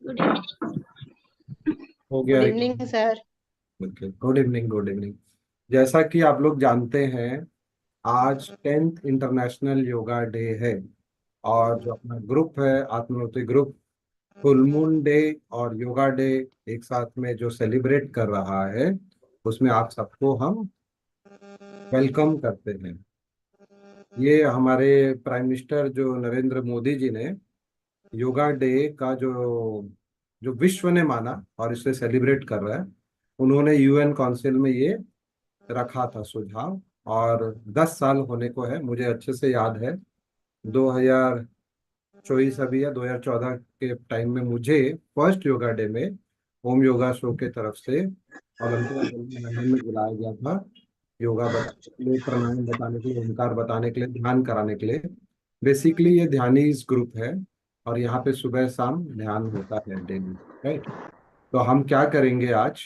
Good evening. हो गया good record. Evening sir. Okay, good evening, good evening. जैसा कि आप लोग जानते हैं, आज 10th इंटरनेशनल योगा डे है। और जो अपना ग्रुप है, आत्मावृत्ति ग्रुप, फुल मून डे और योगा डे एक साथ में जो सेलिब्रेट कर रहा है, उसमें आप सबको हम वेलकम करते हैं। ये हमारे प्राइम मिनिस्टर जो नरेंद्र मोदी जी ने योगा डे का जो जो विश्व ने माना और इसे सेलिब्रेट कर रहा है, उन्होंने यूएन काउंसिल में ये रखा था सुझाव। और 10 साल होने को है, मुझे अच्छे से याद है। 2024 अभी है, 2014 के टाइम में मुझे फर्स्ट योगा डे में होम योगा शो के तरफ से ओलंपिया लंदन में बुलाया गया था। योगा बताने के लिए, प्राणायाम बताने के लिए, ओंकार बताने के लिए, ध्यान कराने के लिए। बेसिकली ये ध्यानीज ग्रुप है और यहाँ पे सुबह शाम ध्यान होता है डेली। राइट। तो हम क्या करेंगे आज,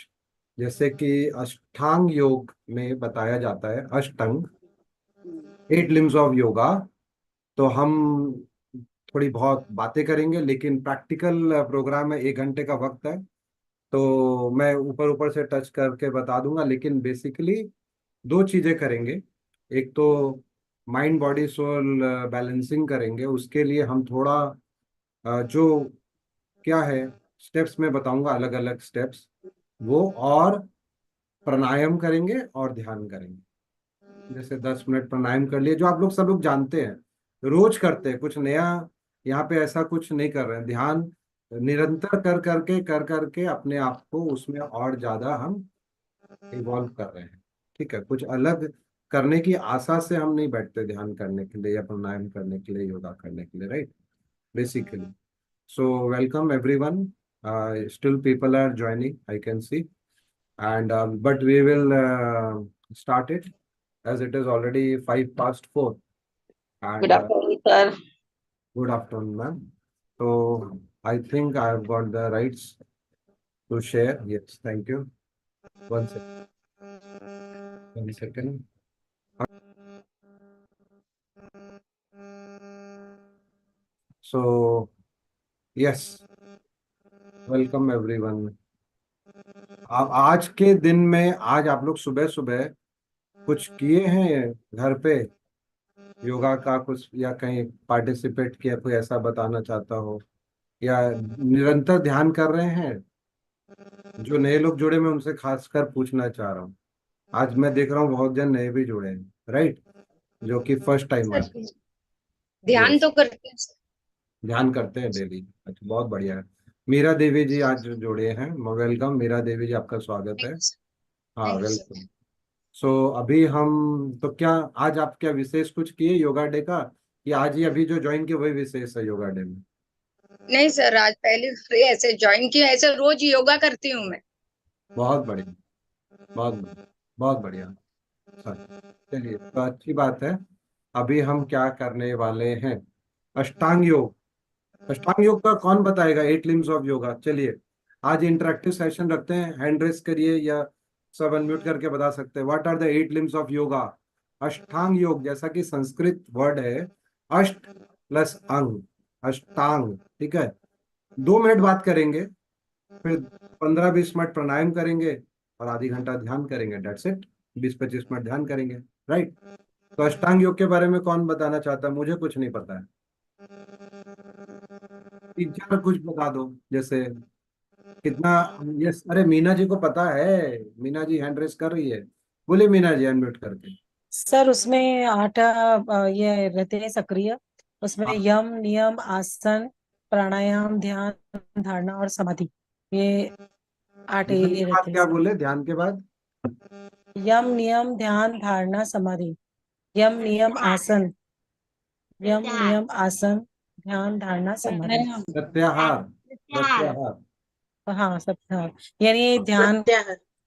जैसे कि अष्टांग योग में बताया जाता है, अष्टांग 8 लिम्स ऑफ योगा। तो हम थोड़ी बहुत बातें करेंगे, लेकिन प्रैक्टिकल प्रोग्राम है, 1 घंटे का वक्त है। तो मैं ऊपर ऊपर से टच करके बता दूंगा, लेकिन बेसिकली दो चीजें करेंगे। एक तो माइंड बॉडी सोल बैलेंसिंग करेंगे, उसके लिए हम थोड़ा जो क्या है स्टेप्स में बताऊंगा, अलग अलग स्टेप्स वो, और प्राणायाम करेंगे और ध्यान करेंगे। जैसे 10 मिनट प्राणायाम कर लिए, जो आप लोग सब लोग जानते हैं, रोज करते हैं, कुछ नया यहाँ पे ऐसा कुछ नहीं कर रहे हैं। ध्यान निरंतर कर करके अपने आप को उसमें और ज्यादा हम इवॉल्व कर रहे हैं। ठीक है, कुछ अलग करने की आशा से हम नहीं बैठते ध्यान करने के लिए या प्राणायाम करने के लिए, योगा करने के लिए। Right, basically. So welcome everyone. Still people are joining, I can see, and but we will start it as it is already 5 past 4. Good And afternoon sir. good afternoon, ma'am. So I think I have got the rights to share. Yes, thank you. One second. 1 second. So yes, welcome everyone. अब आज के दिन में, आज आप लोग सुबह सुबह कुछ किए हैं घर पे योगा का कुछ, या कहीं पार्टिसिपेट किया, कोई ऐसा बताना चाहता हो, या निरंतर ध्यान कर रहे हैं? जो नए लोग जुड़े, मैं उनसे खासकर पूछना चाह रहा हूँ। आज मैं देख रहा हूँ बहुत जन नए भी जुड़े हैं, राइट, जो कि फर्स्ट टाइमर। सर ध्यान यस, तो करते हैं सर। ध्यान करते हैं डेली। अच्छा, बहुत बढ़िया है। मीरा देवी जी आज जुड़े हैं, वेलकम मीरा देवी जी, आपका स्वागत है। Thank you sir. हाँ, थैंक यू सर। वेलकम। सो अभी हम तो क्या, आज आप क्या विशेष कुछ किए योगा डे का, या आज ही अभी जो ज्वाइन किए वही विशेष है योगा डे में? नहीं सर, आज पहली बार ऐसे ज्वाइन किया, ऐसे रोज योगा करती हूँ मैं। बहुत बढ़िया, बहुत बढ़िया, बहुत बढ़िया। सर, चलिए, तो अच्छी बात है। अभी हम क्या करने वाले हैं, अष्टांग योग। अष्टांग योग का कौन बताएगा, 8 लिम्स ऑफ योगा? चलिए, आज इंटरेक्टिव सेशन रखते हैं। हैंड रेस करिए या सब अनम्यूट करके बता सकते हैं, what are the 8 limbs of yoga? Ashtanga yoga, जैसा कि संस्कृत वर्ड है, अष्ट प्लस अंग, अष्टांग। ठीक है, 2 मिनट बात करेंगे, फिर 15-20 मिनट प्राणायाम करेंगे और आधी घंटा ध्यान करेंगे। That's it. 20-25 मिनट ध्यान करेंगे। राइट। तो अष्टांग योग के बारे में कौन बताना चाहता है? मुझे कुछ नहीं पता है। तीन चार कुछ बता दो, जैसे कितना। यस, अरे मीना जी को पता है। मीना जी हैंड रेस कर रही है। बोले मीना जी, अनम्यूट करके। सर उसमें 8 ये रहते हैं सक्रिय। उसमें हाँ, यम नियम आसन प्राणायाम ध्यान धारणा और समाधि, ये 8 ध्यान ये के बाद रहते हैं क्या इसमें। बोले, ध्यान के बाद? यम नियम ध्यान धारणा समाधि। यम नियम आसन, यम नियम आसन ध्यान धारणा समाधि। प्रत्याहार, प्रत्याहार। हाँ सब, हाँ यानी ध्यान,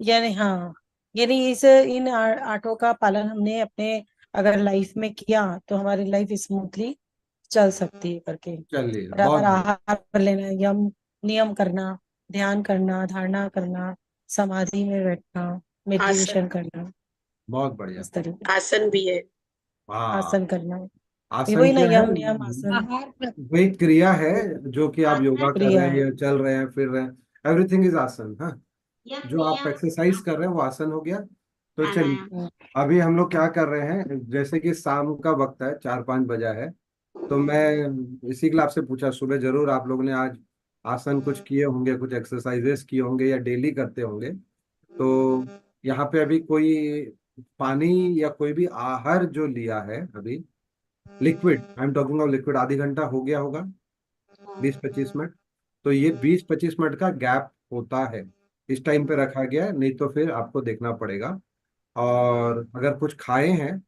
यानी हाँ, यानी इस इन 8 का पालन हमने अपने अगर लाइफ में किया तो हमारी लाइफ स्मूथली चल सकती है करके। चलिए, बहुत बराबर बढ़िया, आहार लेना, यम नियम करना, ध्यान करना, धारणा करना, समाधि में बैठना, आसन, मेडिटेशन करना, बहुत बढ़िया। इस तरीके आसन भी है। हाँ, आसन करना। आसन वही ना, क्या है? यम नियम आसन आहार वही क्रिया है जो कि आप योगा कर क्रिया रहे हैं है। या चल रहे हैं फिर रहे हैं, एवरीथिंग इज आसन। हाँ, जो आप एक्सरसाइज कर रहे हैं वो आसन हो गया। तो चलिए, हम्म, अभी हम लोग क्या कर रहे हैं, जैसे कि शाम का वक्त है, 4-5 बजा है, तो मैं इसी के लिए आपसे पूछा, सुबह जरूर आप लोगों ने आज आसन कुछ किए होंगे, कुछ एक्सरसाइजेस किए होंगे या डेली करते होंगे। तो यहाँ पे अभी कोई पानी या कोई भी आहार जो लिया है अभी, liquid, I am talking of liquid, आधी घंटा हो गया होगा, 20-25 मिनट। तो ये 20-25 मिनट का गैप होता है, इस टाइम पे रखा गया है, नहीं तो फिर आपको देखना पड़ेगा। और अगर कुछ खाए हैं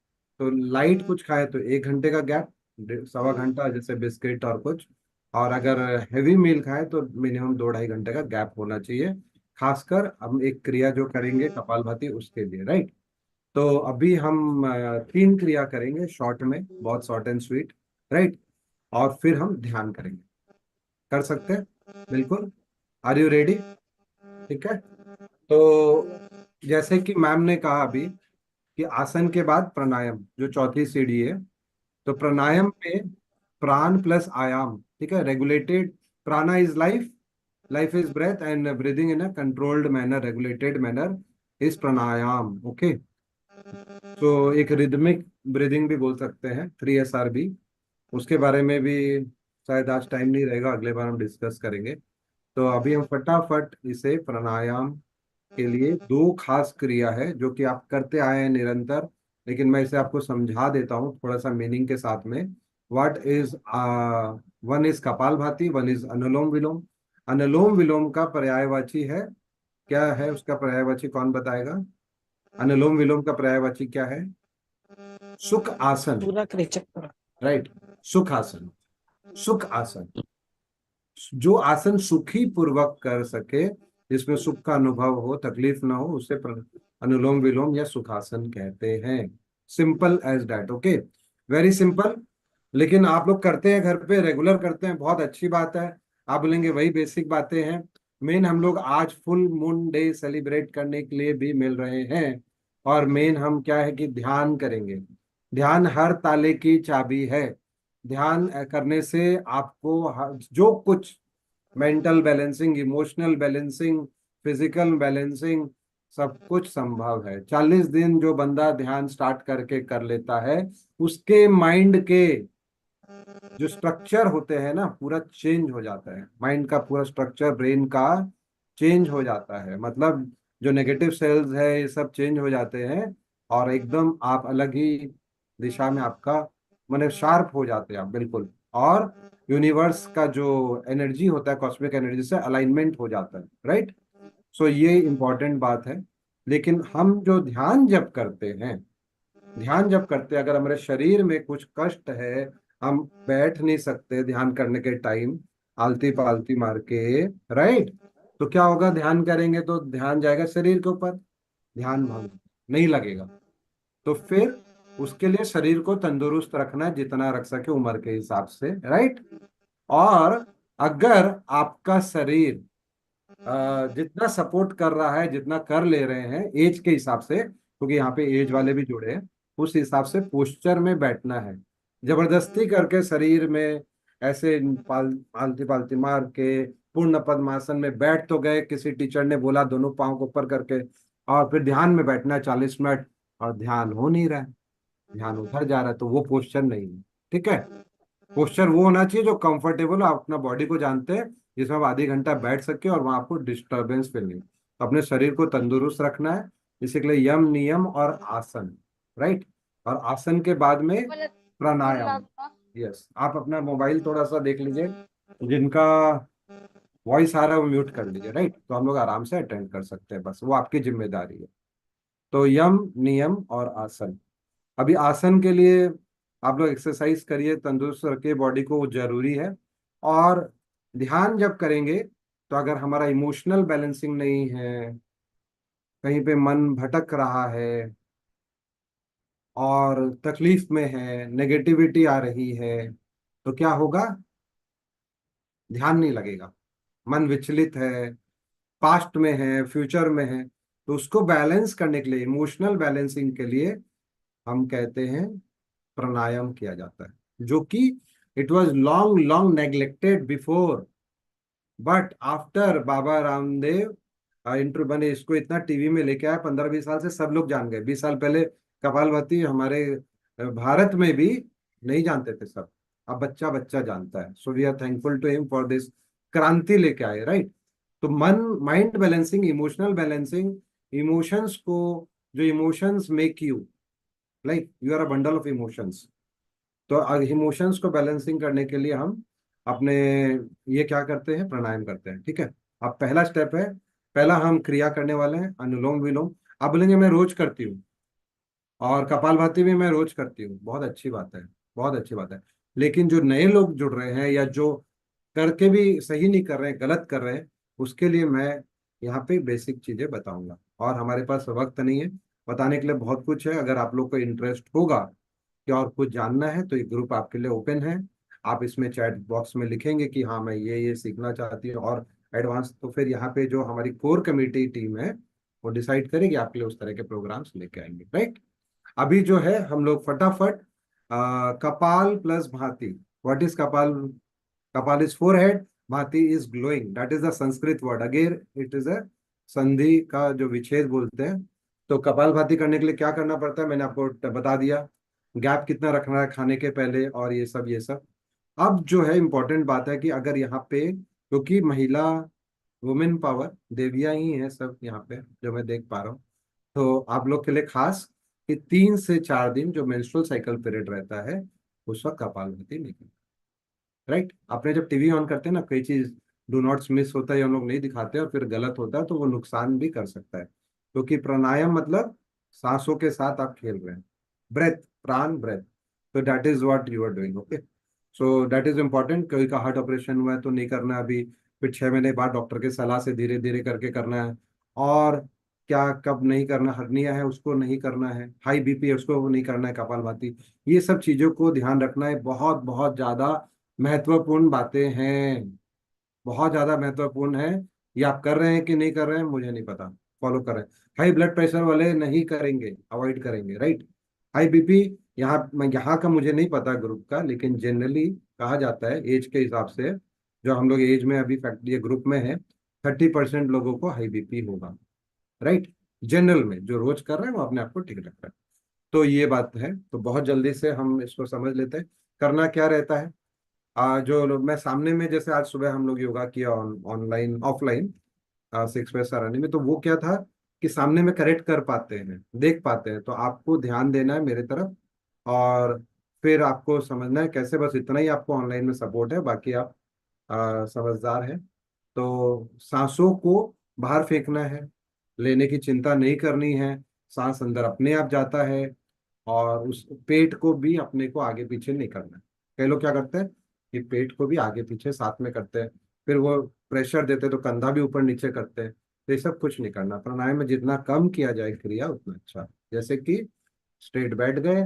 तो लाइट कुछ खाए तो 1 घंटे का गैप, सवा घंटा, जैसे बिस्किट और कुछ। और अगर हैवी मील खाए तो मिनिमम 2-2.5 घंटे का गैप होना चाहिए, खासकर हम एक क्रिया जो करेंगे कपालभाति उसके लिए, राइट। तो अभी हम 3 क्रिया करेंगे शॉर्ट में, बहुत शॉर्ट एंड स्वीट, राइट। और फिर हम ध्यान करेंगे, कर सकते हैं, बिल्कुल। Are you ready? ठीक है। तो जैसे कि मैम ने कहा अभी कि आसन के बाद प्राणायाम जो चौथी सीढ़ी है, तो प्राणायाम में प्राण प्लस आयाम, ठीक है, regulated. Prana is life, life is breath, and breathing in a controlled manner, regulated manner is pranayama. Okay, तो एक रिदमिक ब्रीदिंग भी बोल सकते हैं, 3SRB। उसके बारे में भी शायद आज टाइम नहीं रहेगा, अगले बार हम डिस्कस करेंगे। तो अभी हम फटाफट इसे, प्राणायाम के लिए 2 खास क्रिया है जो कि आप करते आए हैं निरंतर, लेकिन मैं इसे आपको समझा देता हूँ थोड़ा सा मीनिंग के साथ में। What is, one is kapalbhati, one is anulom vilom. Anulom vilom का पर्यायवाची है, क्या है उसका पर्यायवाची, कौन बताएगा? अनुलोम विलोम का पर्यायवाची क्या है? सुख आसन, पूरा क्रेचक पूरा। राइट। सुख आसन, सुख आसन, जो आसन सुखी पूर्वक कर सके, जिसमें सुख का अनुभव हो, तकलीफ ना हो, उसे अनुलोम विलोम या सुखासन कहते हैं। Simple as that, okay, very simple. लेकिन आप लोग करते हैं घर पे, रेगुलर करते हैं, बहुत अच्छी बात है। आप बोलेंगे वही बेसिक बातें हैं। मेन हम लोग आज फुल मून डे सेलिब्रेट करने के लिए भी मिल रहे हैं, और मेन हम क्या है कि ध्यान करेंगे। ध्यान हर ताले की चाबी है। ध्यान करने से आपको जो कुछ mental balancing, emotional balancing, physical balancing, सब कुछ संभव है। 40 दिन जो बंदा ध्यान स्टार्ट करके कर लेता है, उसके माइंड के जो स्ट्रक्चर होते हैं ना, पूरा चेंज हो जाता है। माइंड का पूरा स्ट्रक्चर, ब्रेन का चेंज हो जाता है, मतलब जो नेगेटिव सेल्स है ये सब चेंज हो जाते हैं, और एकदम आप अलग ही दिशा में आपका, माने शार्प हो जाते हैं आप, बिल्कुल। और यूनिवर्स का जो एनर्जी होता है, कॉस्मिक एनर्जी से अलाइनमेंट हो जाता है, राइट। सो ये इंपॉर्टेंट बात है। लेकिन हम जो ध्यान जब करते हैं, ध्यान जब करते हैं, अगर हमारे शरीर में कुछ कष्ट है, हम बैठ नहीं सकते ध्यान करने के टाइम, आलती पालती मार के, राइट, तो क्या होगा? ध्यान करेंगे तो ध्यान जाएगा शरीर के ऊपर, ध्यान भंग नहीं लगेगा। तो फिर उसके लिए शरीर को तंदुरुस्त रखना है, जितना रख सके उम्र के हिसाब से, राइट। और अगर आपका शरीर जितना सपोर्ट कर रहा है, जितना कर ले रहे हैं एज के हिसाब से, क्योंकि यहाँ पे एज वाले भी जुड़े हैं, उस हिसाब से पोस्चर में बैठना है। जबरदस्ती करके शरीर में ऐसे पालती पालती मार के पूर्ण पद्मासन में बैठ तो गए, किसी टीचर ने बोला दोनों पाँव को ऊपर करके, और फिर ध्यान में बैठना है 40 मिनट, और ध्यान हो नहीं रहा है, ध्यान उधर जा रहा है, तो वो पोस्चर नहीं है। ठीक है, पोस्चर वो होना चाहिए जो कंफर्टेबल हो, आप अपना बॉडी को जानते हैं, जिसमें आप आधी घंटा बैठ सके और वहां आपको डिस्टरबेंस फील नहीं। तो अपने शरीर को तंदुरुस्त रखना है, इसी के लिए यम नियम और आसन, राइट। और आसन के बाद में प्राणायाम। यस, आप अपना मोबाइल थोड़ा सा देख लीजिए, जिनका वॉइस आ रहा है वो म्यूट कर लीजिए, राइट, तो हम लोग आराम से अटेंड कर सकते हैं, बस वो आपकी जिम्मेदारी है। तो यम नियम और आसन। अभी आसन के लिए आप लोग एक्सरसाइज करिए, तंदुरुस्त रखिए बॉडी को, वो जरूरी है। और ध्यान जब करेंगे, तो अगर हमारा इमोशनल बैलेंसिंग नहीं है, कहीं पे मन भटक रहा है और तकलीफ में है, नेगेटिविटी आ रही है, तो क्या होगा? ध्यान नहीं लगेगा, मन विचलित है, पास्ट में है, फ्यूचर में है। तो उसको बैलेंस करने के लिए, इमोशनल बैलेंसिंग के लिए हम कहते हैं प्राणायाम किया जाता है। जो कि it was long long neglected before, but after Baba Ramdev inter बने, इसको इतना टीवी में लेके आया, 15-20 साल से सब लोग जान गए। 20 साल पहले कपालभाति हमारे भारत में भी नहीं जानते थे सब, अब बच्चा बच्चा जानता है। So we are thankful to him for this, क्रांति लेके आए, राइट। तो मन, mind balancing, emotional balancing, emotions को, जो emotions make you, like you are a bundle of emotions. तो इमोशंस को बैलेंसिंग करने के लिए हम अपने ये क्या करते हैं, प्राणायाम करते हैं, ठीक है। अब पहला स्टेप है, पहला हम क्रिया करने वाले हैं अनुलोम विलोम। आप बोलेंगे मैं रोज करती हूँ, और कपालभाति भी मैं रोज करती हूँ, बहुत अच्छी बात है, बहुत अच्छी बात है। लेकिन जो नए लोग जुड़ रहे हैं, या जो करके भी सही नहीं कर रहे हैं, गलत कर रहे हैं, उसके लिए मैं यहाँ पे बेसिक चीजें बताऊंगा। और हमारे पास वक्त नहीं है बताने के लिए, बहुत कुछ है। अगर आप लोग को इंटरेस्ट होगा कि और कुछ जानना है, तो ये ग्रुप आपके लिए ओपन है। आप इसमें चैट बॉक्स में लिखेंगे कि हाँ मैं ये सीखना चाहती हूँ और एडवांस, तो फिर यहाँ पे जो हमारी कोर कमेटी टीम है वो डिसाइड करेगी आपके लिए उस तरह के प्रोग्राम्स लेके आएंगे, राइट। अभी जो है हम लोग फटाफट कपाल प्लस भाती। व्हाट इज कपाल? कपाल इज फोरहेड, भाती is glowing, that is the Sanskrit word, again it is a संधि का जो विच्छेद बोलते हैं। तो कपाल भाती करने के लिए क्या करना पड़ता है, मैंने आपको बता दिया। गैप कितना रखना है खाने के पहले, और ये सब ये सब। अब जो है इम्पोर्टेंट बात है कि अगर यहाँ पे, क्योंकि महिला, वुमेन पावर, देवियां ही है सब यहाँ पे जो मैं देख पा रहा हूँ, तो आप लोग के लिए खास कि 3 से 4 दिन जो मेंस्ट्रुअल साइकिल पीरियड रहता है, उस वक्त कपालभाति नहीं करना, राइट। आपने जब टीवी ऑन करते हैं ना, कई चीज डू नॉट्स मिस होता है, हम लोग नहीं दिखाते और फिर गलत होता है, तो वो नुकसान भी कर सकता है। क्योंकि प्राणायाम मतलब सांसों के साथ आप खेल रहे हैं, ब्रेथ, प्राण, ब्रेथ। तो that is what you are doing, okay. So that is important. कोई का हार्ट ऑपरेशन हुआ है तो नहीं करना है अभी, फिर 6 महीने बाद डॉक्टर के सलाह से धीरे धीरे करके करना है। और क्या कब नहीं करना, हर्निया है उसको नहीं करना है, हाई बीपी है उसको नहीं करना है कपालभाति। ये सब चीजों को ध्यान रखना है, बहुत बहुत ज्यादा महत्वपूर्ण बातें हैं, बहुत ज्यादा महत्वपूर्ण है। ये आप कर रहे हैं कि नहीं कर रहे हैं मुझे नहीं पता, फॉलो कर रहे हैं। हाई ब्लड प्रेशर वाले नहीं करेंगे, अवॉइड करेंगे, राइट। हाई बीपी, यहाँ मैं यहाँ का मुझे नहीं पता ग्रुप का, लेकिन जनरली कहा जाता है एज के हिसाब से, जो हम लोग एज में अभी फैक्ट ये ग्रुप में है, 30% लोगों को हाई बीपी होगा, राइट। जनरल में जो रोज कर रहे हैं वो अपने आप को ठीक रख रहे हैं। तो ये बात है, तो बहुत जल्दी से हम इसको समझ लेते हैं। करना क्या रहता है, जो लोग मैं सामने में, जैसे आज सुबह हम लोग योगा किया ऑनलाइन ऑफलाइन 6 सराहनी में, तो वो क्या था कि सामने में करेक्ट कर पाते हैं, देख पाते हैं, तो आपको ध्यान देना है मेरे तरफ, और फिर आपको समझना है कैसे, बस इतना ही आपको ऑनलाइन में सपोर्ट है, बाकी आप समझदार हैं। तो सांसों को बाहर फेंकना है, लेने की चिंता नहीं करनी है, सांस अंदर अपने आप जाता है, और उस पेट को भी अपने को आगे पीछे नहीं करना है। कई लोग क्या करते हैं कि पेट को भी आगे पीछे साथ में करते हैं, फिर वो प्रेशर देते हैं तो कंधा भी ऊपर नीचे करते हैं, तो ये सब कुछ नहीं करना। प्राणायाम में जितना कम किया जाए क्रिया उतना अच्छा। जैसे कि स्ट्रेट बैठ गए,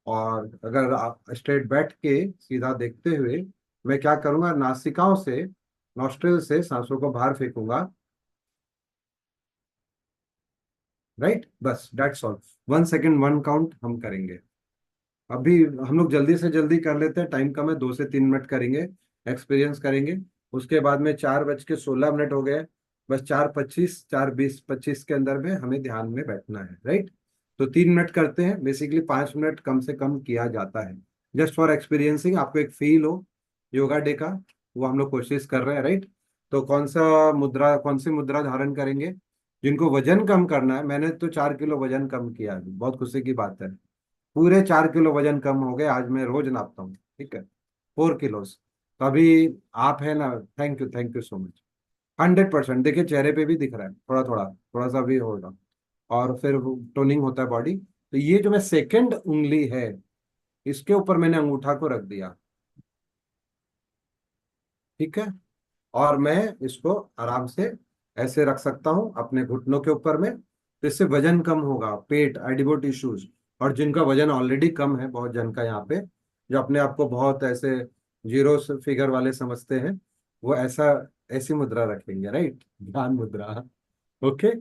और अगर आप स्ट्रेट बैठ के सीधा देखते हुए, मैं क्या करूंगा, नासिकाओं से, नॉस्ट्रिल से सांसों को बाहर फेंकूंगा, राइट, बस दैट्स ऑल। 1 सेकेंड 1 काउंट हम करेंगे। अभी हम लोग जल्दी से जल्दी कर लेते हैं, टाइम कम है, 2 से 3 मिनट करेंगे, एक्सपीरियंस करेंगे। उसके बाद में 4:16 हो गए, बस 4:25, 4:20-25 के अंदर में हमें ध्यान में बैठना है, राइट। तो 3 मिनट करते हैं, बेसिकली 5 मिनट कम से कम किया जाता है, जस्ट फॉर एक्सपीरियंसिंग, आपको एक फील हो योगा डे का, वो हम लोग कोशिश कर रहे हैं, राइट। तो कौन सी मुद्रा धारण करेंगे? जिनको वजन कम करना है, मैंने तो 4 किलो वजन कम किया है, बहुत खुशी की बात है, पूरे 4 किलो वजन कम हो गए, आज मैं रोज नापता हूँ, ठीक है, 4 किलोस। तो अभी आप है ना, थैंक यू सो मच। 100% देखिए चेहरे पे भी दिख रहा है, थोड़ा थोड़ा थोड़ा सा भी होगा, और फिर टोनिंग होता है बॉडी। तो ये जो मैं सेकंड उंगली है, इसके ऊपर मैंने अंगूठा को रख दिया, ठीक है, और मैं इसको आराम से ऐसे रख सकता हूँ अपने घुटनों के ऊपर में, तो इससे वजन कम होगा, पेट, एडिबो टिश्यूज। और जिनका वजन ऑलरेडी कम है, बहुत जन का यहाँ पे, जो अपने आप को बहुत ऐसे जीरो फिगर वाले समझते हैं, वो ऐसी मुद्रा रखेंगे, राइट, ध्यान मुद्रा, ओके।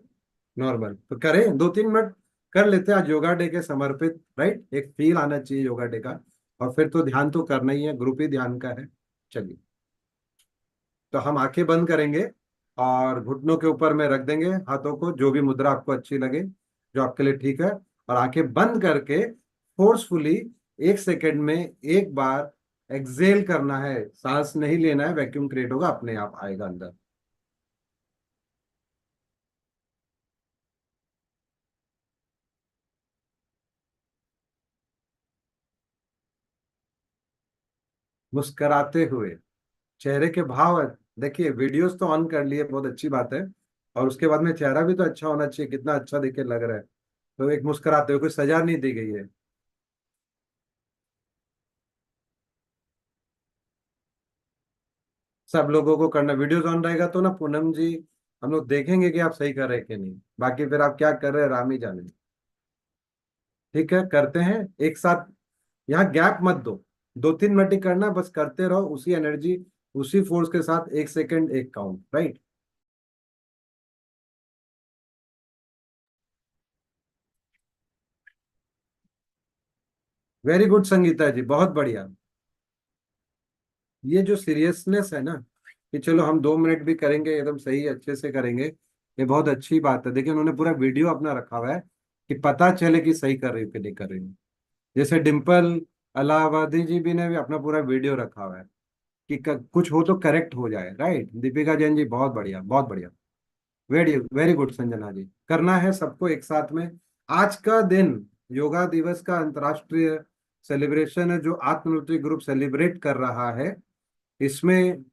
नॉर्मल तो करें, 2-3 मिनट कर लेते हैं आज योगा डे के समर्पित, राइट, एक फील आना चाहिए योगा डे का। और फिर तो ध्यान तो करना ही है, ग्रुप ही ध्यान का है। चलिए, तो हम आंखें बंद करेंगे और घुटनों के ऊपर में रख देंगे हाथों को, जो भी मुद्रा आपको अच्छी लगे, जो आपके लिए ठीक है। और आंखें बंद करके फोर्सफुली 1 सेकेंड में एक बार एक्सेल करना है, सांस नहीं लेना है, वैक्यूम क्रिएट होगा, अपने आप आएगा अंदर। मुस्कुराते हुए, चेहरे के भाव देखिए, वीडियोस तो ऑन कर लिए, बहुत अच्छी बात है। और उसके बाद में चेहरा भी तो अच्छा होना चाहिए, कितना अच्छा देखिए लग रहा है। तो एक मुस्कुराते हुए, कोई सजा नहीं दी गई है। सब लोगों को करना, वीडियोस ऑन रहेगा तो ना पूनम जी, हम लोग देखेंगे कि आप सही कर रहे हैं कि नहीं। बाकी फिर आप क्या कर रहे हैं, राम ही जाने। ठीक है, करते हैं एक साथ। यहाँ गैप मत दो, 2-3 मिनट ही करना, बस करते रहो उसी एनर्जी, उसी फोर्स के साथ, 1 सेकेंड एक count, right. Very good Sangeeta ji, बहुत बढ़िया। ये जो सीरियसनेस है ना, कि चलो हम 2 मिनट भी करेंगे, एकदम सही अच्छे से करेंगे, ये बहुत अच्छी बात है। देखिए, उन्होंने पूरा वीडियो अपना रखा हुआ है कि पता चले कि सही कर रही हो कि नहीं कर रही हो। जैसे डिम्पल इलाहाबादी जी भी ने भी अपना पूरा वीडियो रखा हुआ है कि कुछ हो तो करेक्ट हो जाए, राइट। दीपिका जैन जी, बहुत बढ़िया, बहुत बढ़िया। Very very good Sanjana ji, करना है सबको एक साथ में। आज का दिन योगा दिवस का अंतर्राष्ट्रीय सेलिब्रेशन है, जो आत्मनिर्भर ग्रुप सेलिब्रेट कर रहा है। इसमें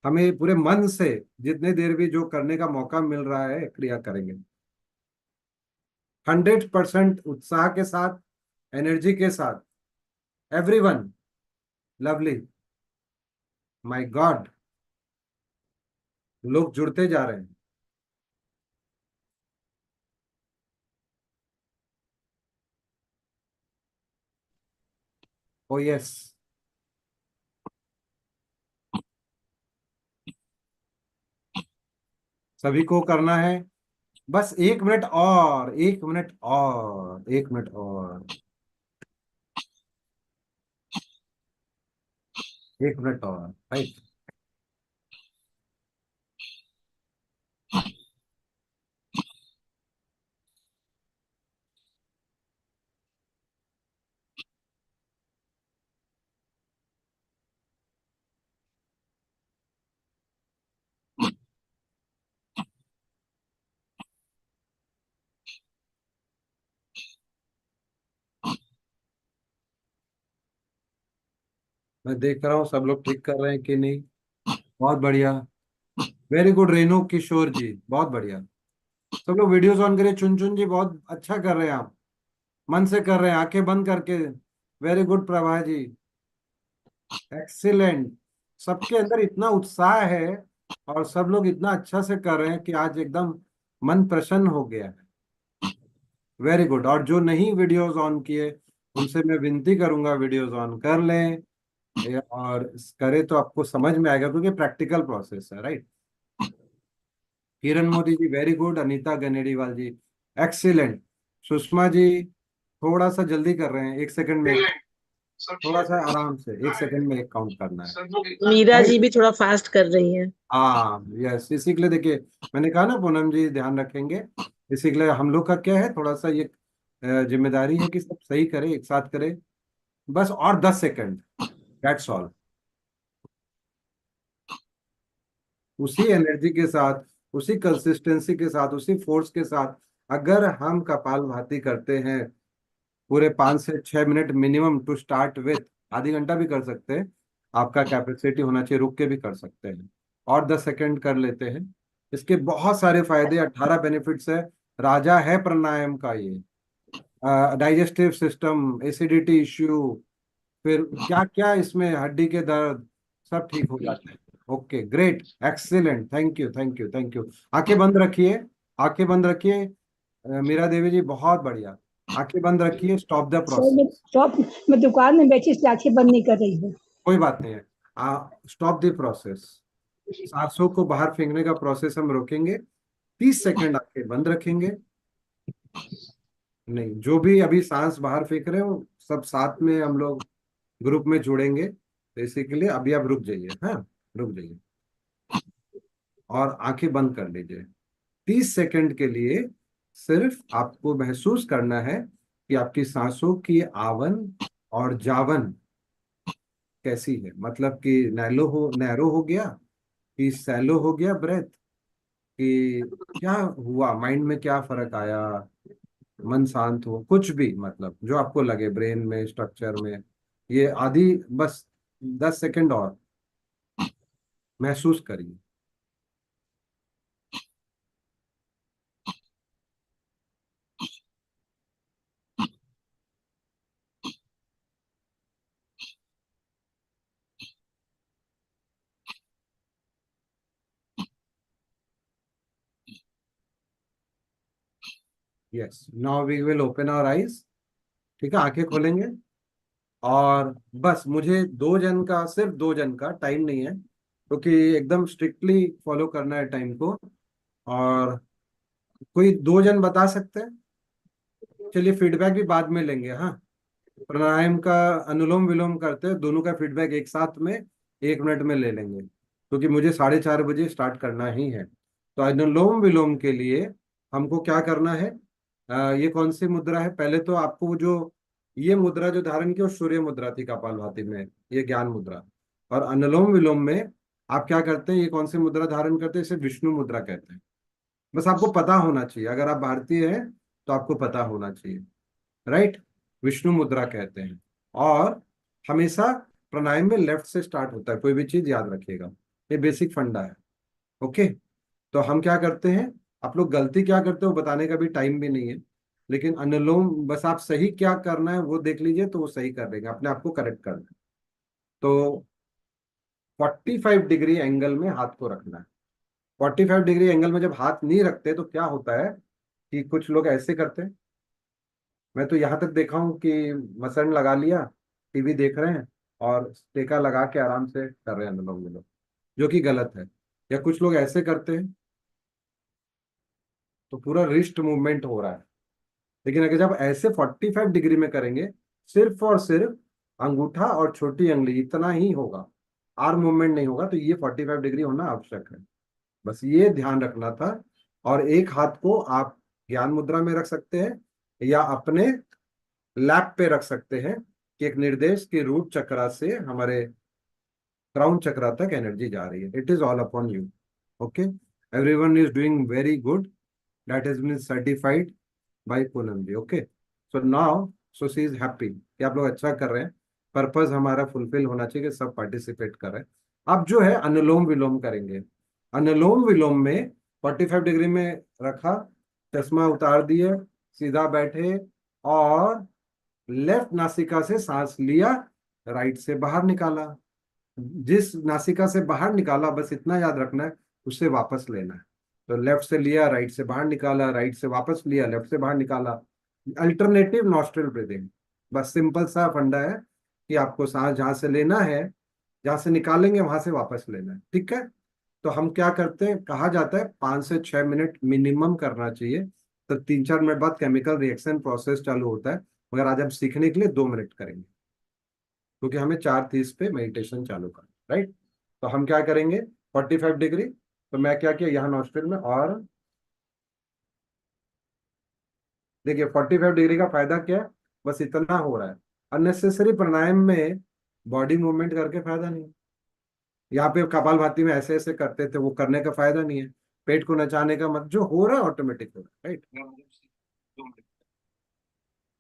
हमें पूरे मन से जितने देर भी जो करने का मौका मिल रहा है, क्रिया करेंगे 100% उत्साह के साथ, एनर्जी के साथ। एवरीवन, लवली, माय गॉड, लोग जुड़ते जा रहे हैं। ओ यस, सभी को करना है। बस 1 मिनट और, 1 मिनट और, 1 मिनट और, 1 मिनट और, राइट। मैं देख रहा हूँ सब लोग ठीक कर रहे हैं कि नहीं। बहुत बढ़िया, वेरी गुड रेणु किशोर जी, बहुत बढ़िया। सब लोग वीडियोस ऑन करिए। चुन चुन जी, बहुत अच्छा कर रहे हैं आप, मन से कर रहे हैं, आंखें बंद करके। Very good Prabha ji, excellent. सबके अंदर इतना उत्साह है और सब लोग इतना अच्छा से कर रहे हैं कि आज एकदम मन प्रसन्न हो गया है। Very good. और जो नहीं वीडियोस ऑन किए, उनसे मैं विनती करूंगा वीडियोस ऑन कर लें। और करे तो आपको समझ में आएगा, क्योंकि प्रैक्टिकल प्रोसेस है, राइट। किरण मोदी जी, वेरी गुड। अनीता गनेड़ीवाल जी, एक्सीलेंट। सुषमा जी, थोड़ा सा जल्दी कर रहे हैं, 1 सेकंड में थोड़ा सा आराम से 1 सेकंड में एक काउंट करना है, मीरा जी राइट। भी थोड़ा फास्ट कर रही है। हाँ यस, इसी के लिए देखिए, मैंने कहा ना पूनम जी ध्यान रखेंगे। इसी के लिए हम लोग का क्या है, थोड़ा सा ये जिम्मेदारी है कि सब सही करें, एक साथ करें। बस और 10 सेकंड, दैट्स ऑल। उसी एनर्जी के साथ, उसी कंसिस्टेंसी के साथ, उसी फोर्स के साथ, अगर हम कपालभाति करते हैं पूरे 5 से 6 minute minimum to start with, आधी घंटा भी कर सकते हैं, आपका कैपेसिटी होना चाहिए, रुक के भी कर सकते हैं। और 10 सेकंड कर लेते हैं। इसके बहुत सारे फायदे, 18 बेनिफिट्स है। राजा है प्राणायाम का ये। डाइजेस्टिव सिस्टम, एसिडिटी इश्यू, फिर क्या क्या इसमें, हड्डी के दर्द, सब ठीक हो जाते हैं। Okay, great, excellent, thank you, thank you, thank you. आंखें बंद रखिए, आंखें बंद रखिए। मीरा देवी जी, बहुत बढ़िया। आंखें बंद रखिए, स्टॉप द सर मैं प्रोसेस। शॉप मैं दुकान में बैठी इसलिए आंखें बंद नहीं कर रही हूँ। कोई बात नहीं है, स्टॉप द प्रोसेस। सांसों को बाहर फेंकने का प्रोसेस हम रोकेंगे। 30 सेकंड आंखें बंद रखेंगे। नहीं, जो भी अभी सांस बाहर फेंक रहे हो, सब साथ में हम लोग ग्रुप में जुड़ेंगे, तो इसीलिए अभी आप रुक जाइए, हाँ रुक जाइए और आंखें बंद कर लीजिए। 30 सेकंड के लिए सिर्फ आपको महसूस करना है कि आपकी सांसों की आवन और जावन कैसी है, मतलब कि नैरो हो गया कि सैलो हो गया ब्रेथ, कि क्या हुआ, माइंड में क्या फर्क आया, मन शांत हो, कुछ भी मतलब जो आपको लगे ब्रेन में, स्ट्रक्चर में। ये आधी बस 10 सेकंड और महसूस करिए। Yes, now we will open our eyes. ठीक है, आंखें खोलेंगे और बस मुझे 2 जन का, सिर्फ 2 जन का, टाइम नहीं है क्योंकि एकदम स्ट्रिक्टली फॉलो करना है टाइम को। और कोई 2 जन बता सकते हैं? चलिए फीडबैक भी बाद में लेंगे, हाँ। प्राणायाम का अनुलोम विलोम करते हैं, दोनों का फीडबैक एक साथ में 1 मिनट में ले लेंगे क्योंकि मुझे 4:30 बजे स्टार्ट करना ही है। तो अनुलोम विलोम के लिए हमको क्या करना है? ये कौन सी मुद्रा है? पहले तो आपको जो ये मुद्रा जो धारण की वो सूर्य मुद्रा थी कपालभाति में, ये ज्ञान मुद्रा। और अनुलोम विलोम में आप क्या करते हैं, ये कौन सी मुद्रा धारण करते हैं? इसे विष्णु मुद्रा कहते हैं। बस आपको पता होना चाहिए, अगर आप भारतीय हैं तो आपको पता होना चाहिए, राइट। विष्णु मुद्रा कहते हैं। और हमेशा प्राणायाम में लेफ्ट से स्टार्ट होता है, कोई भी चीज याद रखिएगा, ये बेसिक फंडा है। ओके, तो हम क्या करते हैं, आप लोग गलती क्या करते हो बताने का भी टाइम भी नहीं है, लेकिन अनुलोम बस आप सही क्या करना है वो देख लीजिए, तो वो सही कर देंगे, अपने आप को करेक्ट कर दें। तो 45 डिग्री एंगल में हाथ को रखना है। 45 डिग्री एंगल में जब हाथ नहीं रखते तो क्या होता है कि कुछ लोग ऐसे करते हैं, मैं तो यहाँ तक देखा हूँ कि मसलन लगा लिया, टीवी देख रहे हैं और टेका लगा के आराम से कर रहे हैं अनुलोम विलोम, जो कि गलत है। या कुछ लोग ऐसे करते हैं तो पूरा रिस्ट मूवमेंट हो रहा है। लेकिन अगर जब ऐसे 45 डिग्री में करेंगे, सिर्फ और सिर्फ अंगूठा और छोटी उंगली इतना ही होगा, आर्म मूवमेंट नहीं होगा, तो ये 45 डिग्री होना आवश्यक है। बस ये ध्यान रखना था। और एक हाथ को आप ज्ञान मुद्रा में रख सकते हैं या अपने लैप पे रख सकते हैं कि एक निर्देश के रूट चक्रा से हमारे क्राउन चक्रा तक एनर्जी जा रही है। It is all upon you. Okay, everyone is doing very good, that has been certified by Poonam ji. Okay, so now so she is happy कि आप लोग अच्छा कर रहे हैं, पर्पस हमारा फुलफिल होना चाहिए कि सब पार्टिसिपेट कर रहे हैं। अब जो है अनुलोम विलोम करेंगे। अनुलोम विलोम में 45 डिग्री में रखा, चश्मा उतार दिए, सीधा बैठे और लेफ्ट नासिका से सांस लिया, राइट से बाहर निकाला। जिस नासिका से बाहर निकाला बस इतना याद रखना है, उससे वापस लेना है। तो लेफ्ट से लिया, राइट से बाहर निकाला, राइट से वापस लिया, लेफ्ट से बाहर निकाला। अल्टरनेटिव नॉस्ट्रल ब्रीदिंग, बस सिंपल सा फंडा है कि आपको सांस जहां से लेना है, जहां से निकालेंगे वहां से वापस लेना है। ठीक है, तो हम क्या करते हैं, कहा जाता है 5 से 6 मिनट मिनिमम करना चाहिए, तो 3-4 मिनट बाद केमिकल रिएक्शन प्रोसेस चालू होता है। मगर आज हम सीखने के लिए 2 मिनट करेंगे क्योंकि हमें 4:30 पे मेडिटेशन चालू करना, राइट। तो हम क्या करेंगे, 45 डिग्री, तो मैं क्या किया यहाँ नॉस्ट्रिल में, और देखिए 45 डिग्री का फायदा क्या है, बस इतना हो रहा है। अननेसेसरी प्राणायाम में बॉडी मूवमेंट करके फायदा नहीं है। यहाँ पे कपालभाति में ऐसे ऐसे करते थे, वो करने का फायदा नहीं है। पेट को नचाने का मत, जो हो रहा है ऑटोमेटिक हो रहा है, राइट।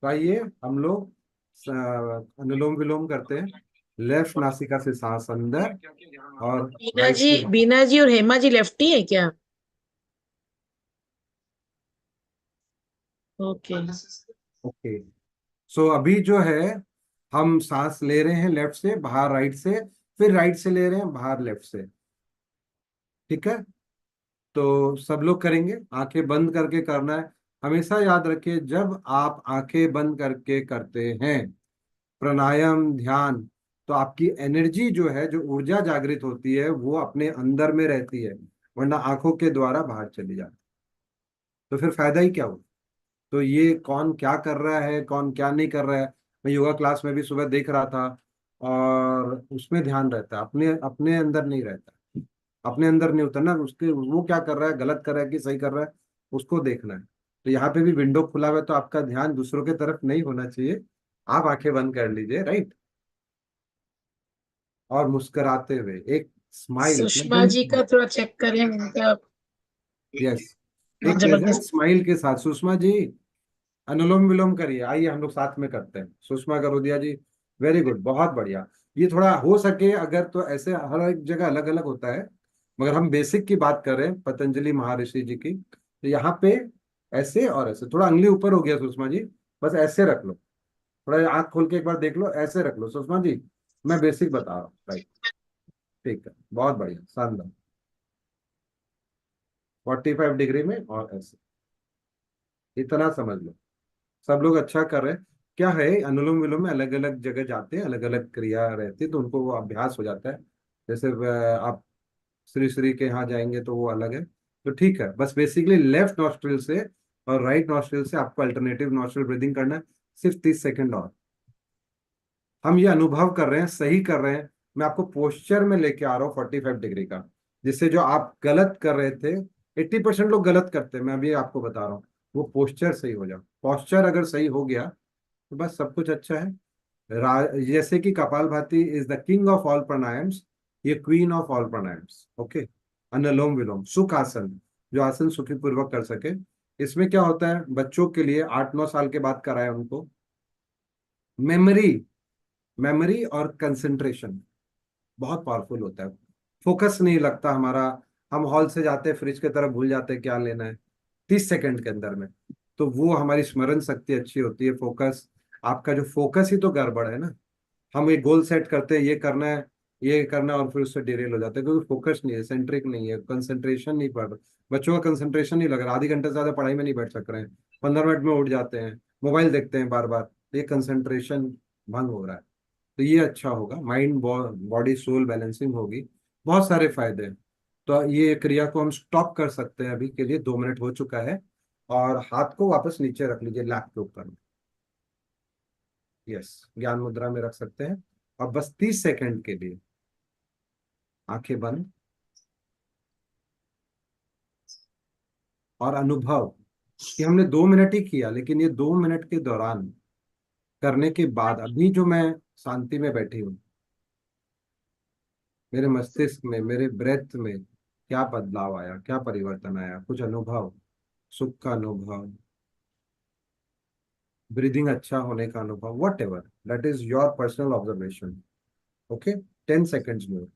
तो आइए हम लोग अनुलोम विलोम करते हैं। लेफ्ट नासिका से सांस अंदर और राइट से। बीना जी और हेमा जी लेफ्टी है क्या? ओके। ओके, सो अभी जो है हम सांस ले रहे हैं लेफ्ट से बाहर, राइट से, फिर राइट से ले रहे हैं बाहर लेफ्ट से। ठीक है, तो सब लोग करेंगे, आंखें बंद करके करना है। हमेशा याद रखिए, जब आप आंखें बंद करके करते हैं प्राणायाम ध्यान, तो आपकी एनर्जी जो है, जो ऊर्जा जागृत होती है, वो अपने अंदर में रहती है, वरना आंखों के द्वारा बाहर चली जाती है। तो फिर फायदा ही क्या हो? तो ये कौन क्या कर रहा है, कौन क्या नहीं कर रहा है, मैं योगा क्लास में भी सुबह देख रहा था और उसमें ध्यान रहता है, अपने अपने अंदर नहीं रहता, अपने अंदर नहीं उतरना, उसके वो क्या कर रहा है, गलत कर रहा है कि सही कर रहा है, उसको देखना है। तो यहाँ पे भी विंडो खुला हुआ है, तो आपका ध्यान दूसरों की तरफ नहीं होना चाहिए। आप आंखें बंद कर लीजिए, राइट, और मुस्कुराते हुए एक स्माइल, सुषमा प्लेजेंट, जी का थोड़ा चेक करें उनका। यस, बहुत एक प्लेजेंट जबरदस्त। स्माइल के साथ। सुषमा जी, अनुलोम विलोम करिए, आइए हम लोग साथ में करते हैं। सुषमा करोदिया जी, वेरी गुड, बहुत बढ़िया। ये थोड़ा हो सके अगर तो ऐसे हर एक जगह अलग अलग होता है, मगर हम बेसिक की बात करें पतंजलि महर्षि जी की, तो यहाँ पे ऐसे और ऐसे, थोड़ा अंगली ऊपर हो गया सुषमा जी, बस ऐसे रख लो, थोड़ा आंख खोल के एक बार देख लो, ऐसे रख लो सुषमा जी, मैं बेसिक बता रहा हूँ, राइट, ठीक है, बहुत बढ़िया, शानदार, 45 डिग्री में और ऐसे, इतना समझ लो, सब लोग अच्छा कर रहे हैं। क्या है, अनुलोम विलोम में अलग अलग जगह जाते हैं, अलग अलग क्रिया रहती है, तो उनको वो अभ्यास हो जाता है। जैसे आप श्री श्री के यहाँ जाएंगे तो वो अलग है, तो ठीक है, बस बेसिकली लेफ्ट नॉस्ट्रिल से और राइट नॉस्ट्रिल से आपको अल्टरनेटिव नॉस्ट्रिल ब्रीदिंग करना है, सिर्फ 30 सेकंड और। हम ये अनुभव कर रहे हैं, सही कर रहे हैं, मैं आपको पोस्चर में लेके आ रहा हूँ 45 डिग्री का, जिससे जो आप गलत कर रहे थे, 80% लोग गलत करते हैं, मैं अभी आपको बता रहा हूँ, वो पोस्चर सही हो जाए, पोस्चर अगर सही हो गया तो बस सब कुछ अच्छा है। जैसे कि kapalbhati is the king of all pranayams, ये queen of all pranayams, okay. Anulom vilom सुख आसन, जो आसन सुखी पूर्वक कर सके। इसमें क्या होता है, बच्चों के लिए 8-9 साल के बाद कराए उनको, मेमोरी, मेमोरी और कंसंट्रेशन बहुत पावरफुल होता है, फोकस नहीं लगता हमारा, हम हॉल से जाते हैं फ्रिज की तरफ भूल जाते हैं क्या लेना है, 30 सेकंड के अंदर में, तो वो हमारी स्मरण शक्ति अच्छी होती है, फोकस, आपका जो फोकस ही तो गड़बड़ है ना, हम एक गोल सेट करते हैं, ये करना है, ये करना है, और फिर उससे डिरेल हो जाते हैं, क्योंकि फोकस नहीं है, सेंट्रिक नहीं है, कंसंट्रेशन नहीं पड़ रहा, बच्चों का कंसंट्रेशन नहीं लग रहा, आधे घंटे से ज्यादा पढ़ाई में नहीं बैठ सक रहे हैं, 15 मिनट में उठ जाते हैं, मोबाइल देखते हैं बार बार, ये कंसंट्रेशन भंग हो रहा है। तो ये अच्छा होगा, माइंड बॉडी सोल बैलेंसिंग होगी, बहुत सारे फायदे हैं। तो ये क्रिया को हम स्टॉप कर सकते हैं, अभी के लिए 2 मिनट हो चुका है, और हाथ को वापस नीचे रख लीजिए लैप के ऊपर, यस, ज्ञान मुद्रा में रख सकते हैं, और बस 30 सेकंड के लिए आंखें बंद, और अनुभव कि हमने 2 मिनट ही किया, लेकिन ये 2 मिनट के दौरान करने के बाद अभी जो मैं शांति में बैठी हूँ, मेरे मस्तिष्क में, मेरे ब्रेथ में क्या बदलाव आया, क्या परिवर्तन आया, कुछ अनुभव, सुख का अनुभव, ब्रीदिंग अच्छा होने का अनुभव, what ever, that is your personal observation, okay. 10 seconds में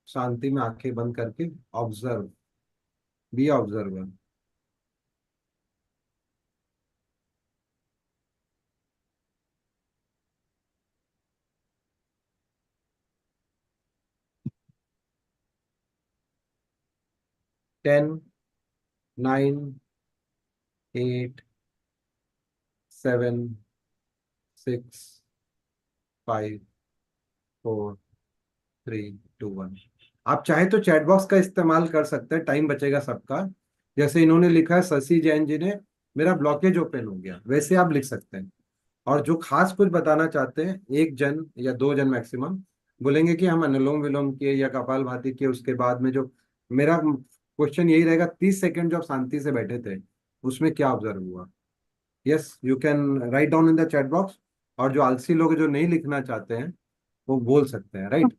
शांति में आंखें बंद करके ऑब्जर्व, बी ऑब्जर्वर। टेन, 9, 8, 7, 6, 5, 4, 3, 2, 1। आप चाहे तो चैट बॉक्स का इस्तेमाल कर सकते हैं, टाइम बचेगा सबका। जैसे इन्होंने लिखा है, शशि जैन जी ने, मेरा ब्लॉकेज ओपन हो गया, वैसे आप लिख सकते हैं। और जो खास कुछ बताना चाहते हैं, एक जन या 2 जन मैक्सिमम बोलेंगे कि हम अनुलोम विलोम किए या कपालभाति किए, उसके बाद में जो मेरा क्वेश्चन यही रहेगा, 30 सेकंड जो आप शांति से बैठे थे, उसमें क्या ऑब्जर्व हुआ। Yes, you can write down in the chat box. और जो आलसी लोग जो नहीं लिखना चाहते हैं, वो बोल सकते हैं, राइट।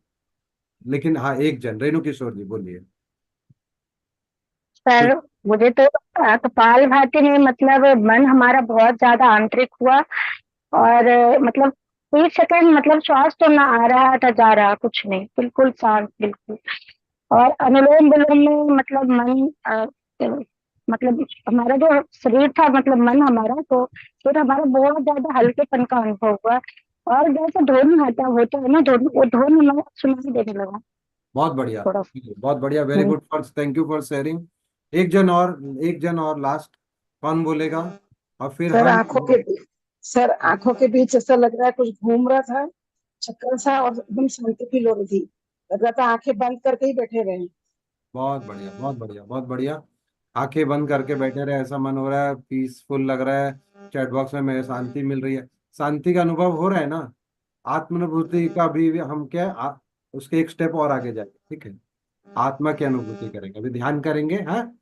लेकिन हाँ, एक जन, रेणु किशोर जी बोलिए कुछ। सर मुझे तो कपालभाति में मतलब मन हमारा बहुत ज्यादा आंतरिक हुआ, और मतलब 30 सेकंड मतलब श्वास तो ना आ रहा था जा रहा, कुछ नहीं, बिल्कुल शांत, बिल्कुल। और अनुलोम विलोम में मतलब मन मतलब हमारा जो शरीर था, मतलब मन हमारा, तो फिर हमारा बहुत ज्यादा हल्केपन का अनुभव हुआ। और जैसे ध्वनि हटा होता है ना, ध्वनि, वो ध्वनि हमें सुनाई देने लगा बहुत बढ़िया, थोड़ा। बहुत बढ़िया, very hmm. Good, for thank you for sharing. एक जन और, एक जन और लास्ट, कौन बोलेगा, और फिर सर हम। सर आंखों के बीच ऐसा लग रहा है कुछ घूम रहा था, चक्कर सा, और एकदम शांति फील हो रही थी, लग रहा था आंखें बंद करके ही बैठे रहे। बहुत बढ़िया, बहुत बढ़िया, बहुत बढ़िया, आंखें बंद करके बैठे रहे, ऐसा मन हो रहा है, पीसफुल लग रहा है, चैट बॉक्स में मेरे शांति मिल रही है, शांति का अनुभव हो रहा है ना, आत्मानुभूति का भी हम क्या उसके एक स्टेप और आगे जाएंगे, ठीक है। आत्मा की अनुभूति करेंगे, अभी ध्यान करेंगे, हाँ।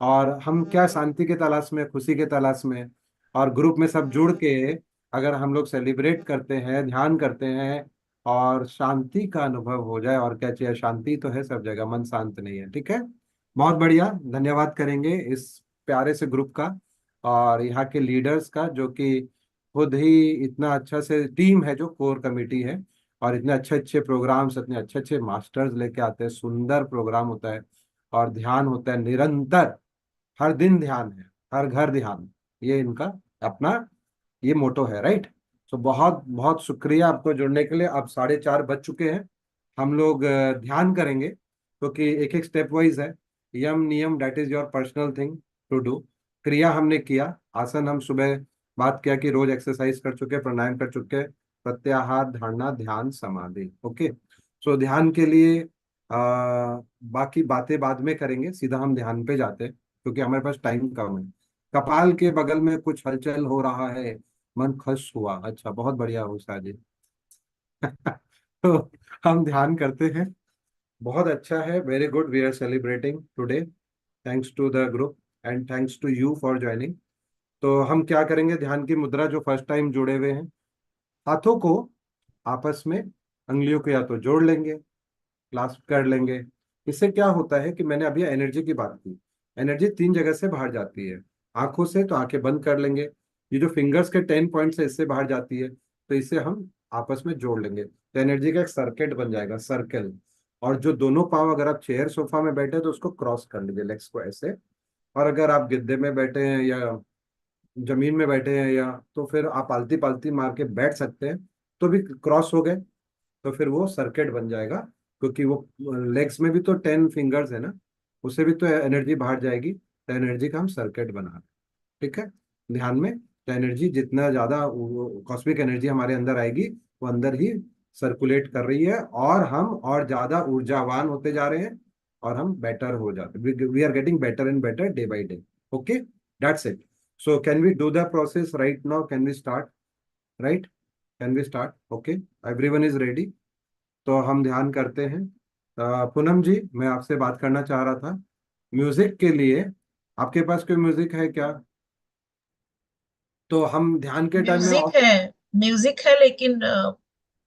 और हम क्या शांति के तलाश में, खुशी के तलाश में, और ग्रुप में सब जुड़ के अगर हम लोग सेलिब्रेट करते हैं, ध्यान करते हैं, और शांति का अनुभव हो जाए, और क्या चाहिए, शांति तो है सब जगह, मन शांत नहीं है, ठीक है। बहुत बढ़िया, धन्यवाद करेंगे इस प्यारे से ग्रुप का और यहाँ के लीडर्स का, जो कि खुद ही इतना अच्छा से टीम है, जो कोर कमेटी है, और इतने अच्छे अच्छे प्रोग्राम्स, इतने अच्छे अच्छे मास्टर्स लेके आते हैं, सुंदर प्रोग्राम होता है और ध्यान होता है निरंतर, हर दिन ध्यान है, हर घर ध्यान, ये इनका अपना ये मोटो है, राइट। तो बहुत बहुत शुक्रिया आपको जुड़ने के लिए। अब 4:30 बज चुके हैं, हम लोग ध्यान करेंगे, क्योंकि एक एक स्टेप वाइज है। Yama niyama that is your personal thing to do. क्रिया हमने किया, आसन हम सुबह बात किया कि रोज एक्सरसाइज कर चुके, प्राणायाम कर चुके, प्रत्याहार, धारणा, ध्यान, समाधि, ओके। सो ध्यान के लिए बाकी बातें बाद में करेंगे, सीधा हम ध्यान पे जाते हैं क्योंकि हमारे पास टाइम कम है। कपाल के बगल में कुछ हलचल हो रहा है, मन खुश हुआ, अच्छा बहुत बढ़िया उषा जी। तो हम ध्यान करते हैं, बहुत अच्छा है, very good, we are celebrating today, thanks to the group and thanks to you for joining. तो हम क्या करेंगे, ध्यान की मुद्रा, जो फर्स्ट टाइम जुड़े हुए हैं, हाथों को आपस में, अंगुलियों को या तो जोड़ लेंगे, क्लास्प कर लेंगे। इससे क्या होता है कि मैंने अभी एनर्जी की बात की, एनर्जी 3 जगह से बाहर जाती है। आंखों से, तो आंखें बंद कर लेंगे, ये जो फिंगर्स के 10 पॉइंट्स है इससे बाहर जाती है, तो इसे हम आपस में जोड़ लेंगे, तो एनर्जी का एक सर्किट बन जाएगा, सर्कल। और जो दोनों पाँव, अगर आप चेयर सोफा में बैठे तो उसको क्रॉस कर लीजिए, लेग्स को ऐसे। और अगर आप गिद्दे में बैठे हैं या जमीन में बैठे हैं, या तो फिर आप आलती पालती मार के बैठ सकते हैं, तो भी क्रॉस हो गए, तो फिर वो सर्किट बन जाएगा, क्योंकि वो लेग्स में भी तो 10 फिंगर्स है ना, उससे भी तो एनर्जी बाहर जाएगी, तो एनर्जी का हम सर्किट बना रहे हैं, ठीक है। ध्यान में तो एनर्जी जितना ज्यादा कॉस्मिक एनर्जी हमारे अंदर आएगी, वो अंदर ही सर्कुलेट कर रही है, और हम और ज्यादा ऊर्जावान होते जा रहे हैं, और हम बेटर हो जाते, we are getting better and better day by day, okay, that's it. So can we do the process right now, can we start, right, can we start, okay, everyone is ready. तो हम ध्यान करते हैं। पूनम जी, मैं आपसे बात करना चाह रहा था म्यूजिक के लिए, आपके पास कोई म्यूजिक है क्या? तो हम ध्यान के टाइम में म्यूजिक है, म्यूजिक है लेकिन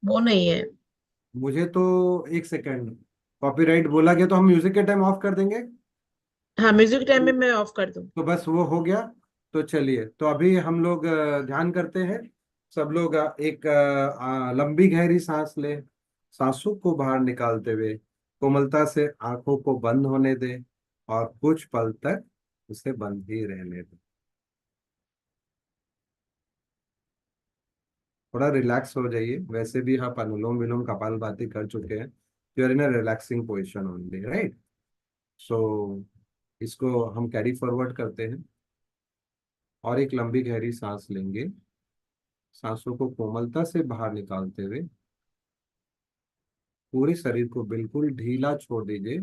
वो नहीं है। मुझे तो एक सेकंड, कॉपीराइट बोला गया, तो हम म्यूजिक के टाइम ऑफ कर देंगे। हाँ, म्यूजिक टाइम में मैं ऑफ कर दूं। तो बस वो हो गया। तो चलिए, तो अभी हम लोग ध्यान करते हैं। सब लोग एक लंबी गहरी सांस ले, सांसों को बाहर निकालते हुए कोमलता से आंखों को बंद होने दे, और कुछ पल तक उसे बंद ही रहने दे। थोड़ा रिलैक्स हो जाइए, वैसे भी आप अनुलोम विलोम कपालभाति कर चुके हैं, you are in a relaxing position only, right. So इसको हम कैरी फॉरवर्ड करते हैं, और एक लंबी गहरी सांस लेंगे, सांसों को कोमलता से बाहर निकालते हुए पूरे शरीर को बिल्कुल ढीला छोड़ दीजिए,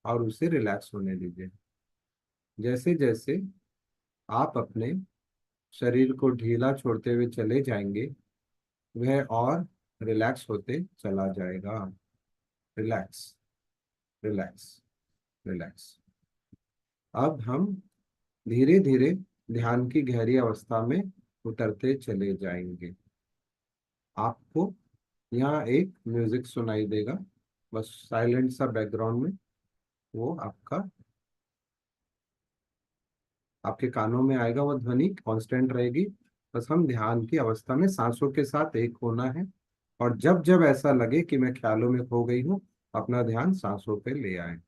और उसे रिलैक्स होने दीजिए। जैसे जैसे आप अपने शरीर को ढीला छोड़ते हुए चले जाएंगे, वह और रिलैक्स होते चला जाएगा। Relax, relax, relax. अब हम धीरे धीरे ध्यान की गहरी अवस्था में उतरते चले जाएंगे। आपको यहाँ एक म्यूजिक सुनाई देगा, बस साइलेंट सा बैकग्राउंड में, वो आपके कानों में आएगा, वो ध्वनि कांस्टेंट रहेगी। बस हम ध्यान की अवस्था में सांसों के साथ एक होना है, और जब जब ऐसा लगे कि मैं ख्यालों में खो गई हूँ, अपना ध्यान सांसों पे ले आए।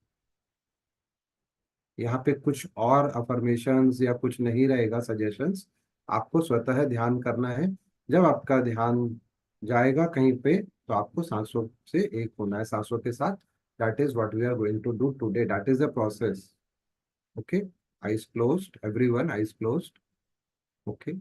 यहाँ पे कुछ और अफर्मेशंस या कुछ नहीं रहेगा, सजेशंस, आपको स्वतः ध्यान करना है। जब आपका ध्यान जाएगा कहीं पे, तो आपको सांसों से एक होना है, सांसों के साथ। That is what we are going to do today, that is the process, okay. eyes closed, everyone, eyes closed, okay।